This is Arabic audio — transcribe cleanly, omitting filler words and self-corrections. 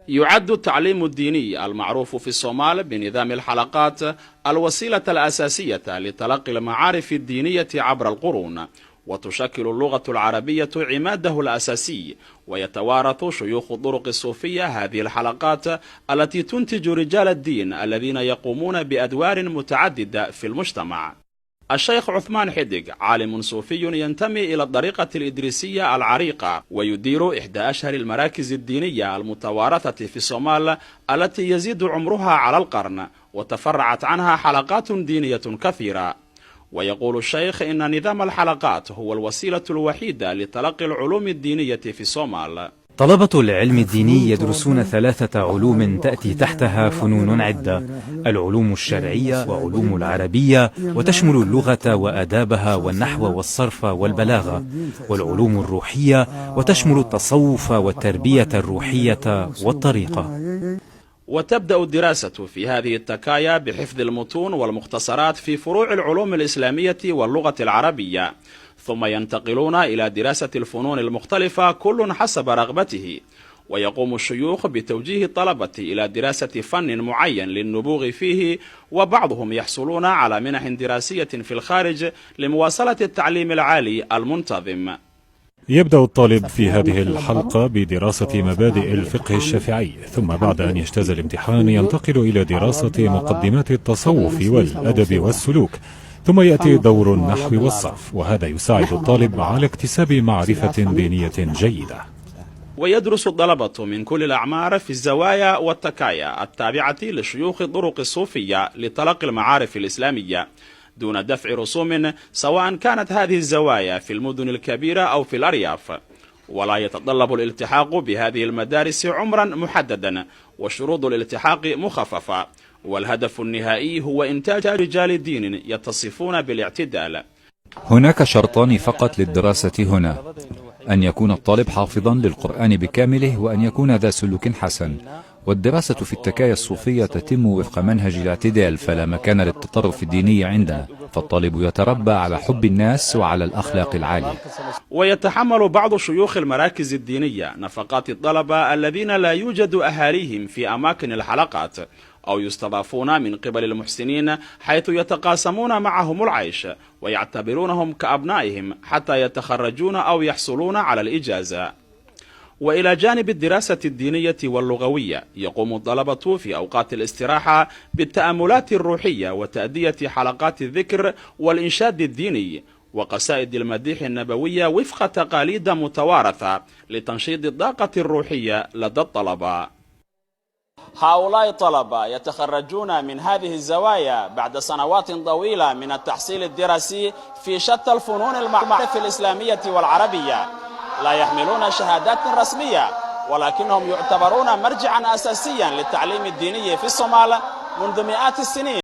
يعد التعليم الديني المعروف في الصومال بنظام الحلقات الوسيلة الأساسية لتلقي المعارف الدينية عبر القرون، وتشكل اللغة العربية عماده الأساسي، ويتوارث شيوخ الطرق الصوفية هذه الحلقات التي تنتج رجال الدين الذين يقومون بأدوار متعددة في المجتمع. الشيخ عثمان حدق عالم صوفي ينتمي إلى الطريقة الإدريسية العريقة، ويدير إحدى أشهر المراكز الدينية المتوارثة في الصومال التي يزيد عمرها على القرن، وتفرعت عنها حلقات دينية كثيرة. ويقول الشيخ إن نظام الحلقات هو الوسيلة الوحيدة لتلقي العلوم الدينية في الصومال. طلبة العلم الديني يدرسون 3 علوم تأتي تحتها فنون عدة: العلوم الشرعية وعلوم العربية، وتشمل اللغة وآدابها والنحو والصرف والبلاغة، والعلوم الروحية وتشمل التصوف والتربية الروحية والطريقة. وتبدأ الدراسة في هذه التكايا بحفظ المتون والمختصرات في فروع العلوم الإسلامية واللغة العربية، ثم ينتقلون إلى دراسة الفنون المختلفة كل حسب رغبته. ويقوم الشيوخ بتوجيه الطلبة إلى دراسة فن معين للنبوغ فيه، وبعضهم يحصلون على منح دراسية في الخارج لمواصلة التعليم العالي المنتظم. يبدأ الطالب في هذه الحلقة بدراسة مبادئ الفقه الشافعي، ثم بعد أن يجتاز الامتحان ينتقل إلى دراسة مقدمات التصوف والأدب والسلوك، ثم يأتي دور النحو والصرف، وهذا يساعد الطالب على اكتساب معرفة دينية جيدة. ويدرس الطلبة من كل الأعمار في الزوايا والتكايا التابعة لشيوخ الطرق الصوفية لتلقي المعارف الإسلامية دون دفع رسوم، سواء كانت هذه الزوايا في المدن الكبيرة أو في الأرياف. ولا يتطلب الالتحاق بهذه المدارس عمرا محددا، وشروط الالتحاق مخففة، والهدف النهائي هو إنتاج رجال دين يتصفون بالاعتدال. هناك شرطان فقط للدراسة هنا: أن يكون الطالب حافظا للقرآن بكامله، وأن يكون ذا سلوك حسن. والدراسة في التكايا الصوفية تتم وفق منهج الاعتدال، فلا مكان للتطرف الديني عندنا، فالطالب يتربى على حب الناس وعلى الأخلاق العالية. ويتحمل بعض شيوخ المراكز الدينية نفقات الطلبة الذين لا يوجد أهاليهم في أماكن الحلقات، أو يستضافون من قبل المحسنين حيث يتقاسمون معهم العيش ويعتبرونهم كأبنائهم حتى يتخرجون أو يحصلون على الإجازة. وإلى جانب الدراسة الدينية واللغوية، يقوم الطلبة في أوقات الاستراحة بالتأملات الروحية وتأدية حلقات الذكر والإنشاد الديني وقصائد المديح النبوية وفق تقاليد متوارثة لتنشيط الطاقة الروحية لدى الطلبة. هؤلاء الطلبة يتخرجون من هذه الزوايا بعد سنوات طويلة من التحصيل الدراسي في شتى الفنون المعرفة الإسلامية والعربية. لا يحملون شهادات رسمية، ولكنهم يعتبرون مرجعا أساسيا للتعليم الديني في الصومال منذ مئات السنين.